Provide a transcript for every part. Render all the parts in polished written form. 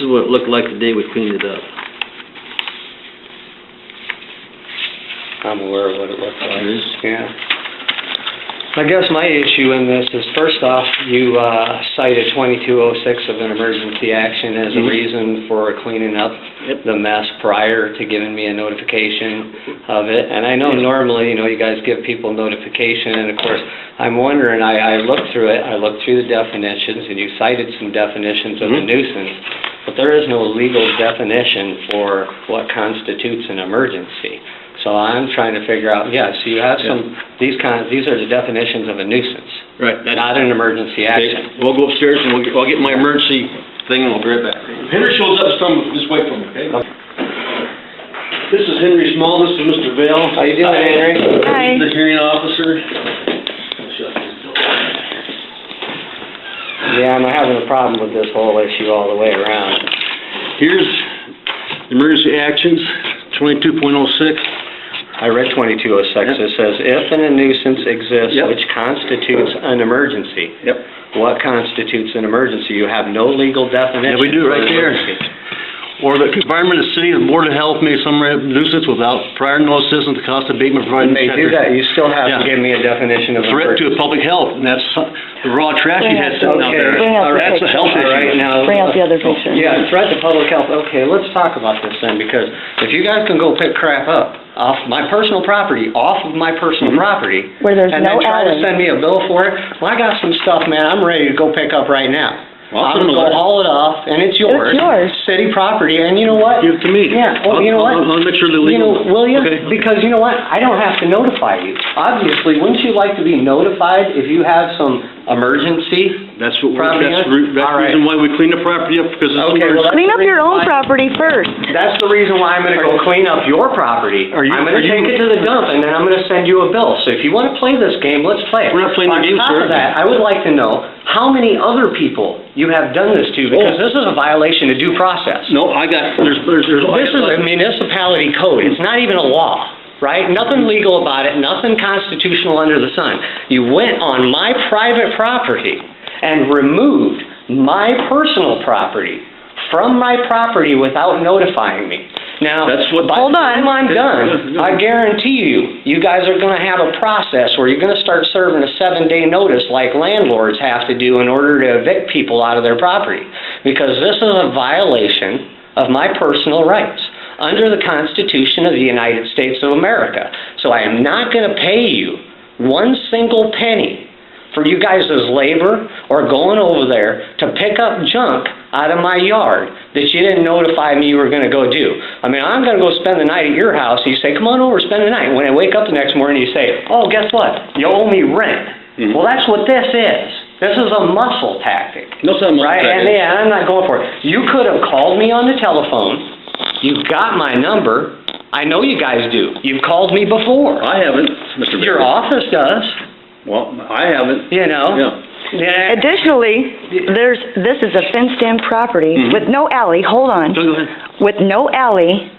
is what it looked like the day we cleaned it up. I'm aware of what it looks like. Yeah. I guess my issue in this is, first off, you cited 2206 of an emergency action as a reason for cleaning up the mess prior to giving me a notification of it. And I know normally, you guys give people notification, and of course, I'm wondering, I looked through it, I looked through the definitions, and you cited some definitions of a nuisance, but there is no legal definition for what constitutes an emergency. So I'm trying to figure out, so you have some, these are the definitions of a nuisance. Right. Not an emergency action. Okay. We'll go upstairs and I'll get my emergency thing and we'll be right back. If Henry shows up, just wait for me, okay? This is Henry Small, this is Mr. Vale. How you doing, Henry? Hi. He's the hearing officer. Yeah, I'm having a problem with this whole issue all the way around. Here's emergency actions, 22.06. I read 2206. It says, if a nuisance exists which constitutes an emergency. What constitutes an emergency? You have no legal definition. Yeah, we do right there. Or the environment of the city, the Board of Health may summarize nuisance without prior notice and the cost of abatement provided. They do that. You still have to give me a definition of threat to public health, and that's the raw trash you had sitting out there. Bring up the That's a health issue. Right now. Bring out the other picture. Yeah, threat to public health. Okay, let's talk about this then, because if you guys can go pick crap up off my personal property, Where there's and no then try to alley. send me a bill for it, well, I got some stuff, man, I'm ready to go pick up right now. Well, I'm gonna go haul it off, and it's yours. It's yours. City property, and you know what? Give it to me. Yeah, well, you know what? I'll make sure they're legal. Will you? Okay. Because you know what? I don't have to notify you. Obviously, wouldn't you like to be notified if you have some emergency? That's what Property that's owner? the All right. reason why we clean the property up, because it's Okay, well, Clean up your own property first. That's the reason why I'm gonna go clean up your property. I'm gonna take it to the dump, and then I'm gonna send you a bill. So if you wanna play this game, let's play it. We're not playing the game, On top sir. of that, I would like to know how many other people you have done this to, because this is a violation of due process. No, there's This is a municipality code. It's not even a law, right? Nothing legal about it, nothing constitutional under the sun. You went on my private property and removed my personal property from my property without notifying me. Now, Hold on. When I'm done, I guarantee you guys are gonna have a process where you're gonna start serving a 7-day notice like landlords have to do in order to evict people out of their property. Because this is a violation of my personal rights under the Constitution of the United States of America. So I am not gonna pay you one single penny for you guys' labor or going over there to pick up junk out of my yard that you didn't notify me you were going to go do. I mean, I'm going to go spend the night at your house, and you say, come on over, spend the night. When I wake up the next morning, you say, oh, guess what? You owe me rent. Well, that's what this is. This is a muscle tactic. No, it's not a muscle right? tactic. And I'm not going for it. You could have called me on the telephone. You've got my number. I know you guys do. You've called me before. I haven't, Mr. Bailey. Your office does. Well, I haven't. You know? Yeah. Additionally, this is a fenced-in property with no alley. Hold on. Go ahead. With no alley,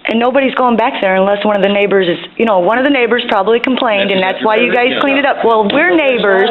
and nobody's going back there unless one of the neighbors is, one of the neighbors probably complained, and that's why you guys cleaned it up. Well, we're neighbors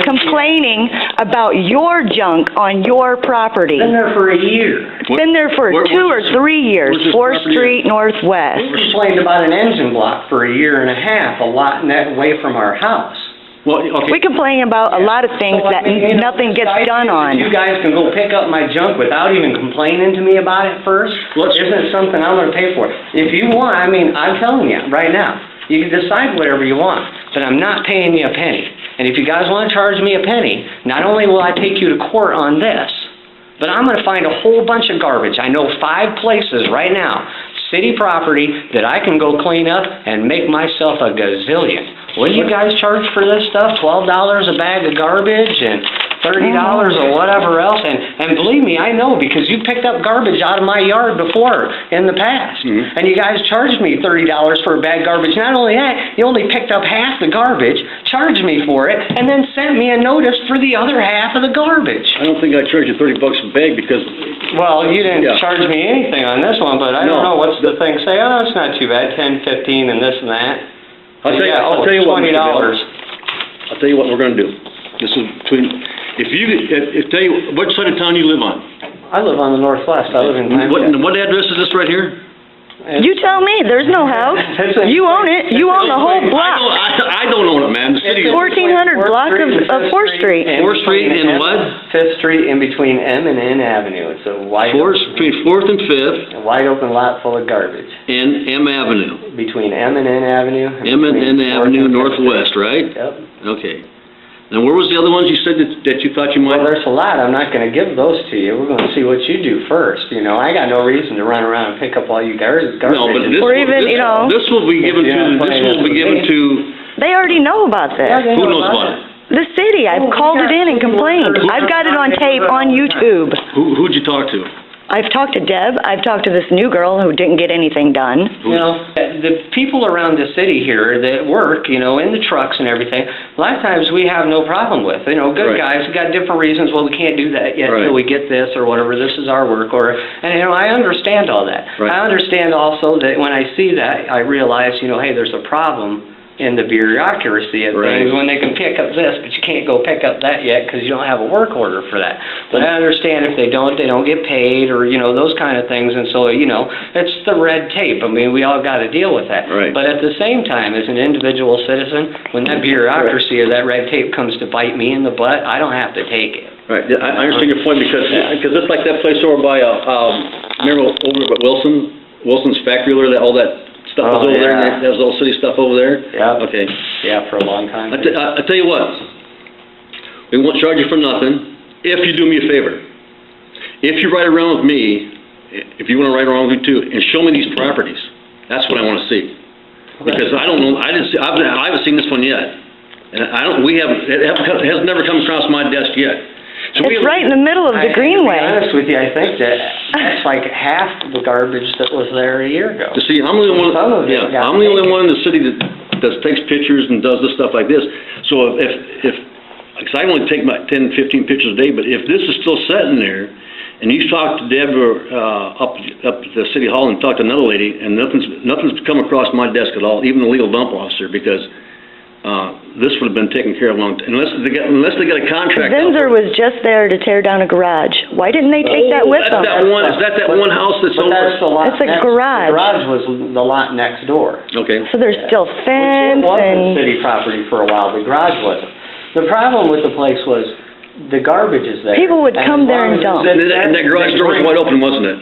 complaining about your junk on your property. Been there for a year. Been there for 2 or 3 years, where's this 4th property Street Northwest. We complained about an engine block for a year and a half, a lot away from our house. Well, okay. We complain about a lot of things So, that I mean, nothing gets done on. You guys can go pick up my junk without even complaining to me about it first. Isn't it something I'm gonna pay for? If you want, I mean, I'm telling you right now, you can decide whatever you want, but I'm not paying you a penny. And if you guys wanna charge me a penny, not only will I take you to court on this, but I'm gonna find a whole bunch of garbage. I know 5 places right now, city property, that I can go clean up and make myself a gazillion. What do you guys charge for this stuff? $12 a bag of garbage and $30 or whatever else? And believe me, I know, because you picked up garbage out of my yard before in the past. And you guys charged me $30 for a bag of garbage. Not only that, you only picked up half the garbage, charged me for it, and then sent me a notice for the other half of the garbage. I don't think I charge you $30 a bag because... Well, you didn't charge me anything on this one, but I don't know, what's the thing say? Oh, it's not too bad, 10, 15, and this and that. I'll tell you what, $20. I'll tell you what we're gonna do. This is between, tell you, what side of town you live on? I live on the northwest, I live in What address is this right here? You tell me, there's no house. You own it, you own the whole block. I don't own it, man, the city. 1400 block of 4th Street. 4th Street and what? 5th Street in between M and N Avenue. It's a wide Between 4th and 5th. a wide open lot full of garbage. And M Avenue. Between M and N Avenue. M and N Avenue Northwest, right? Yep. Okay. Now, where was the other ones you said that you thought you might? Well, there's a lot. I'm not gonna give those to you. We're gonna see what you do first, you know. I got no reason to run around and pick up all you garbage. No, but this Or even, you know- this will be given to, They already know about this. who knows about it? The city, I've called it in and complained. I've got it on tape on YouTube. Who'd you talk to? I've talked to Deb, I've talked to this new girl who didn't get anything done. You know, the people around the city here that work, you know, in the trucks and everything, a lot of times we have no problem with. You know, good Right. guys, we got different reasons, well, we can't do that yet Right. until we get this or whatever, this is our work, and, you know, I understand all that. Right. I understand also that when I see that, I realize, you know, hey, there's a problem in the bureaucracy of Right. things when they can pick up this, but you can't go pick up that yet because you don't have a work order for that. But I understand if they don't get paid or, you know, those kind of things, and so, you know, it's the red tape. I mean, we all got to deal with that. Right. But at the same time, as an individual citizen, when that bureaucracy or that red tape comes to bite me in the butt, I don't have to take it. Right, yeah, I understand your point because it's like that place over by, remember over at Wilson's factory there, all that stuff was Oh, over there, yeah. and there's all city stuff over there? Yeah. Okay. Yeah, for a long time. I tell you what, we won't charge you for nothing if you do me a favor. If you ride around with me, if you wanna ride around with me too, and show me these properties, that's what I wanna see. Because I don't know, I haven't seen this one yet. And it has never come across my desk yet. So we It's have- right in the middle of the To be Greenway. honest with you, I think that's like half the garbage that was there a year ago. You see, I'm the only Some of one, it yeah, got I'm the only taken. one in the city that takes pictures and does this stuff like this. So if, because I only take my 10, 15 pictures a day, but if this is still sitting there, and you talk to Deb or, up at the city hall and talk to another lady, and nothing's come across my desk at all, even the legal dump officer, because, this would have been taken care of long, unless they got a contract. out Zinzer there. was just there to tear down a garage. Why didn't they take that with them? Is that one house that's But that's the over? lot It's a next- garage. The garage was the lot next door. Okay. So there's still Which fence it wasn't and... city property for a while, the garage wasn't. The problem with the place was the garbage is there. People would And come as there long and as it dump. sits And there, that garage they door was bring- wide open, wasn't it?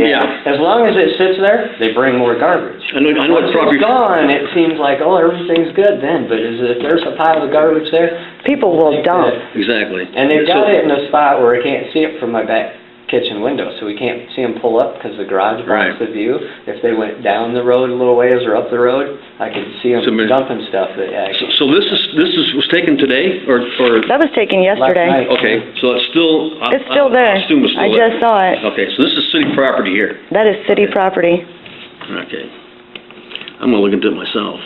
Yeah, as long as it sits there, they bring more garbage. I know what Once property. it's gone, it seems like, oh, everything's good then, but if there's a pile of garbage there. People will dump. Exactly. And they've So- got it in a spot where I can't see it from my back kitchen window, so we can't see them pull up because the garage blocks Right. the view. If they went down the road a little ways or up the road, I could see them So, dumping stuff that actually. So this was taken today, or? That was taken yesterday. night. Okay, so it's still. It's still there. I assume it's still I there. just saw it. Okay, so this is city property here. That is city property. Okay. I'm gonna look into it myself.